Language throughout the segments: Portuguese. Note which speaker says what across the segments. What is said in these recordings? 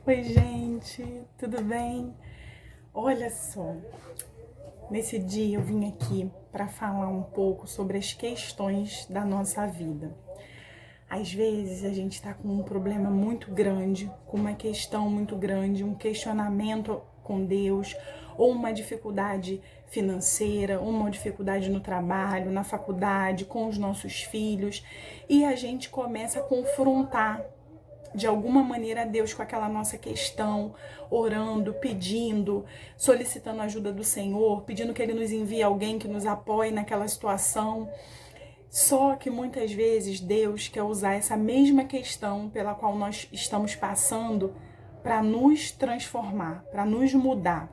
Speaker 1: Oi, gente, tudo bem? Olha só, nesse dia eu vim aqui para falar um pouco sobre as questões da nossa vida. Às vezes a gente está com um problema muito grande, com uma questão muito grande, um questionamento com Deus, ou uma dificuldade financeira, ou uma dificuldade no trabalho, na faculdade, com os nossos filhos, e a gente começa a confrontar de alguma maneira a Deus com aquela nossa questão, orando, pedindo, solicitando a ajuda do Senhor, pedindo que Ele nos envie alguém que nos apoie naquela situação. Só que muitas vezes Deus quer usar essa mesma questão pela qual nós estamos passando para nos transformar, para nos mudar.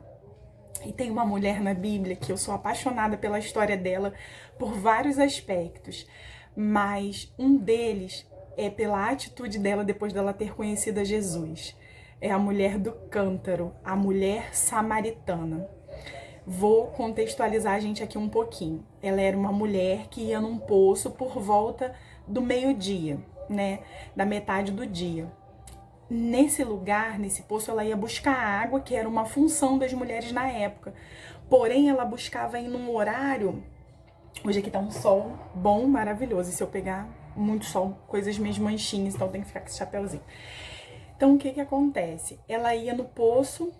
Speaker 1: E tem uma mulher na Bíblia que eu sou apaixonada pela história dela por vários aspectos, mas um deles é pela atitude dela depois dela ter conhecido a Jesus. É a mulher do cântaro, a mulher samaritana. Vou contextualizar a gente aqui um pouquinho. Ela era uma mulher que ia num poço por volta do meio-dia, né? Da metade do dia. Nesse lugar, nesse poço, ela ia buscar água, que era uma função das mulheres na época. Porém, ela buscava em um horário. Hoje aqui tá um sol bom, maravilhoso. E se eu pegar muito sol, coisas meio manchinhas, então tem que ficar com esse chapéuzinho. Então, o que acontece? Ela ia no poço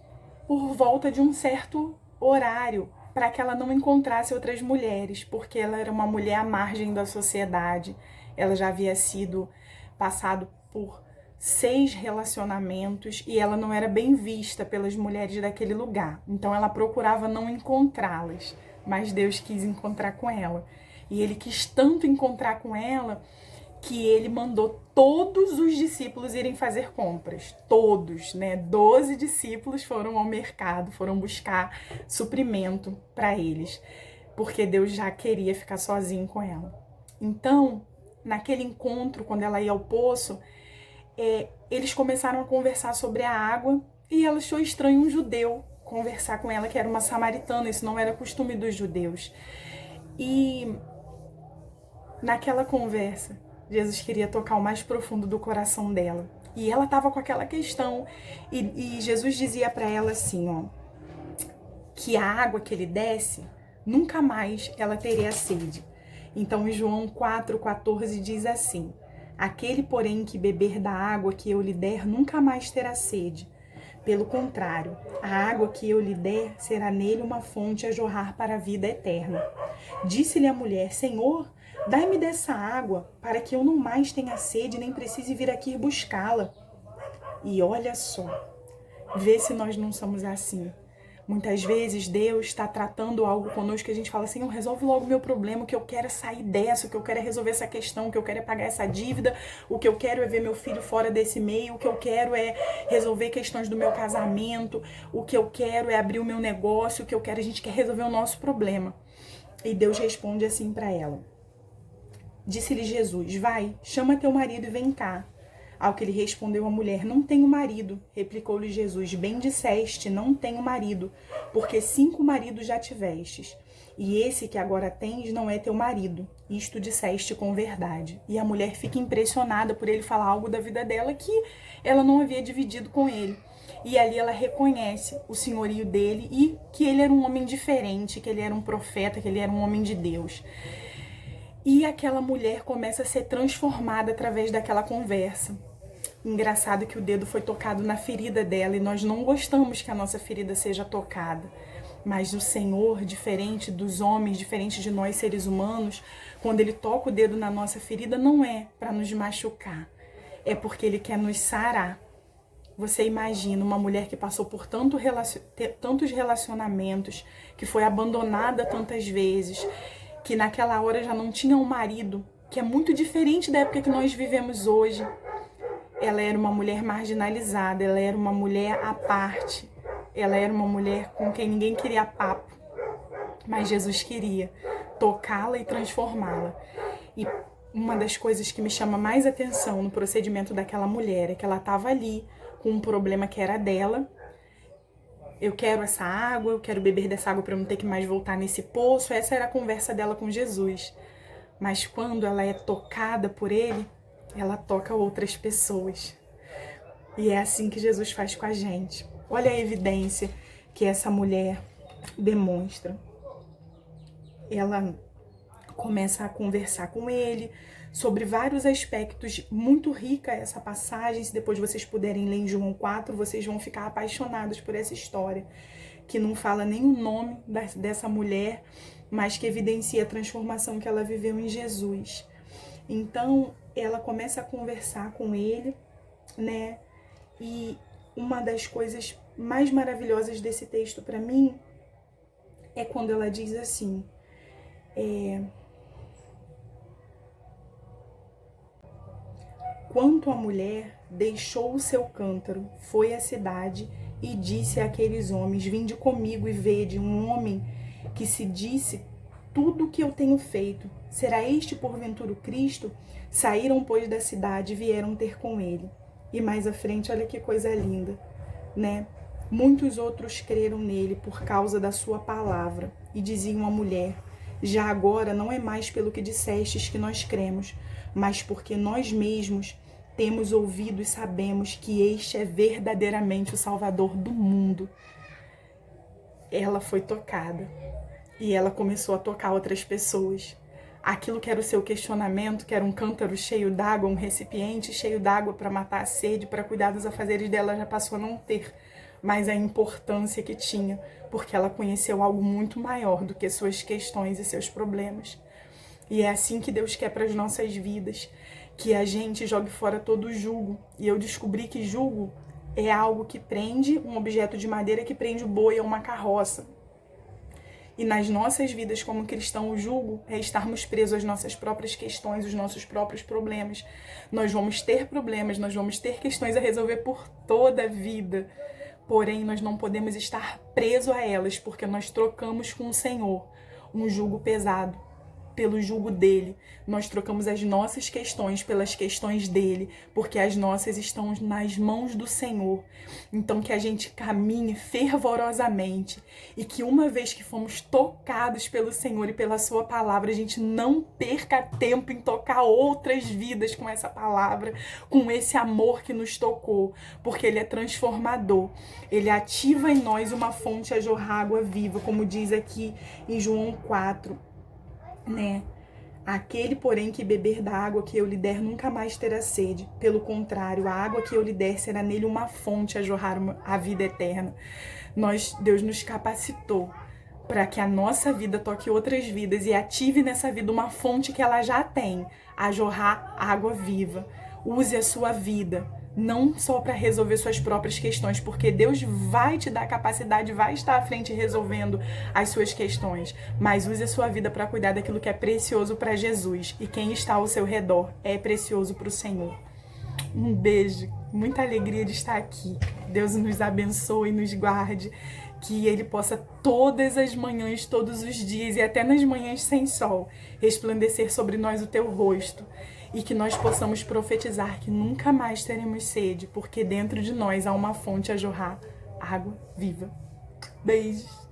Speaker 1: por volta de um certo horário, para que ela não encontrasse outras mulheres, porque ela era uma mulher à margem da sociedade. Ela já havia sido passado por 6 relacionamentos e ela não era bem vista pelas mulheres daquele lugar. Então ela procurava não encontrá-las, mas Deus quis encontrar com ela. E Ele quis tanto encontrar com ela que Ele mandou todos os discípulos irem fazer compras. Todos, né? 12 discípulos foram ao mercado, foram buscar suprimento para eles, porque Deus já queria ficar sozinho com ela. Então, naquele encontro, quando ela ia ao poço, eles começaram a conversar sobre a água e ela achou estranho um judeu conversar com ela, que era uma samaritana. Isso não era costume dos judeus. E naquela conversa, Jesus queria tocar o mais profundo do coração dela. E ela estava com aquela questão. E Jesus dizia para ela assim, ó, que a água que ele desse, nunca mais ela teria sede. Então, em João 4,14 diz assim: aquele, porém, que beber da água que eu lhe der, nunca mais terá sede. Pelo contrário, a água que eu lhe der será nele uma fonte a jorrar para a vida eterna. Disse-lhe a mulher: Senhor, dai-me dessa água, para que eu não mais tenha sede, nem precise vir aqui buscá-la. E olha só, vê se nós não somos assim. Muitas vezes Deus está tratando algo conosco que a gente fala assim: resolve logo o meu problema, o que eu quero é sair dessa, o que eu quero é resolver essa questão, o que eu quero é pagar essa dívida, o que eu quero é ver meu filho fora desse meio, o que eu quero é resolver questões do meu casamento, o que eu quero é abrir o meu negócio, o que eu quero, a gente quer resolver o nosso problema. E Deus responde assim para ela. Disse-lhe Jesus: vai, chama teu marido e vem cá. Ao que lhe respondeu a mulher: não tenho marido. Replicou-lhe Jesus: bem disseste, não tenho marido, porque 5 maridos já tivestes, e esse que agora tens não é teu marido. Isto disseste com verdade. E a mulher fica impressionada por ele falar algo da vida dela que ela não havia dividido com ele. E ali ela reconhece o senhorio dele e que ele era um homem diferente, que ele era um profeta, que ele era um homem de Deus. E aquela mulher começa a ser transformada através daquela conversa. Engraçado que o dedo foi tocado na ferida dela e nós não gostamos que a nossa ferida seja tocada. Mas o Senhor, diferente dos homens, diferente de nós seres humanos, quando Ele toca o dedo na nossa ferida, não é para nos machucar. É porque Ele quer nos sarar. Você imagina uma mulher que passou por tantos relacionamentos, que foi abandonada tantas vezes, que naquela hora já não tinha um marido, que é muito diferente da época que nós vivemos hoje. Ela era uma mulher marginalizada, ela era uma mulher à parte, ela era uma mulher com quem ninguém queria papo, mas Jesus queria tocá-la e transformá-la. E uma das coisas que me chama mais atenção no procedimento daquela mulher é que ela estava ali com um problema que era dela. Eu quero essa água, eu quero beber dessa água para eu não ter que mais voltar nesse poço. Essa era a conversa dela com Jesus. Mas quando ela é tocada por ele, ela toca outras pessoas. E é assim que Jesus faz com a gente. Olha a evidência que essa mulher demonstra. Ela começa a conversar com ele sobre vários aspectos. Muito rica essa passagem. Se depois vocês puderem ler em João 4, vocês vão ficar apaixonados por essa história, que não fala nem o nome dessa mulher, mas que evidencia a transformação que ela viveu em Jesus. Então, ela começa a conversar com ele, né? E uma das coisas mais maravilhosas desse texto para mim é quando ela diz assim: quanto a mulher deixou o seu cântaro, foi à cidade e disse àqueles homens: vinde comigo e vede um homem que se disse tudo o que eu tenho feito. Será este porventura o Cristo? Saíram, pois, da cidade e vieram ter com ele. E mais à frente, olha que coisa linda, né? Muitos outros creram nele por causa da sua palavra. E diziam à mulher: já agora não é mais pelo que dissestes que nós cremos, mas porque nós mesmos temos ouvido e sabemos que este é verdadeiramente o Salvador do mundo. Ela foi tocada e ela começou a tocar outras pessoas. Aquilo que era o seu questionamento, que era um cântaro cheio d'água, um recipiente cheio d'água para matar a sede, para cuidar dos afazeres dela, já passou a não ter mais a importância que tinha, porque ela conheceu algo muito maior do que suas questões e seus problemas. E é assim que Deus quer para as nossas vidas, que a gente jogue fora todo o jugo. E eu descobri que jugo é algo que prende, um objeto de madeira que prende o boi a uma carroça. E nas nossas vidas como cristão, o jugo é estarmos presos às nossas próprias questões, os nossos próprios problemas. Nós vamos ter problemas, nós vamos ter questões a resolver por toda a vida. Porém, nós não podemos estar presos a elas, porque nós trocamos com o Senhor um jugo pesado pelo jugo dele. Nós trocamos as nossas questões pelas questões dele, porque as nossas estão nas mãos do Senhor. Então que a gente caminhe fervorosamente e que uma vez que fomos tocados pelo Senhor e pela sua palavra, a gente não perca tempo em tocar outras vidas com essa palavra, com esse amor que nos tocou, porque ele é transformador. Ele ativa em nós uma fonte a jorrar água viva, como diz aqui em João 4. Né? Aquele, porém, que beber da água que eu lhe der nunca mais terá sede. Pelo contrário, a água que eu lhe der será nele uma fonte a jorrar a vida eterna. Deus nos capacitou para que a nossa vida toque outras vidas e ative nessa vida uma fonte que ela já tem, a jorrar água viva. Use a sua vida, não só para resolver suas próprias questões, porque Deus vai te dar capacidade, vai estar à frente resolvendo as suas questões, mas use a sua vida para cuidar daquilo que é precioso para Jesus, e quem está ao seu redor é precioso para o Senhor. Um beijo, muita alegria de estar aqui. Deus nos abençoe e nos guarde, que Ele possa todas as manhãs, todos os dias e até nas manhãs sem sol, resplandecer sobre nós o teu rosto, e que nós possamos profetizar que nunca mais teremos sede, porque dentro de nós há uma fonte a jorrar água viva. Beijos!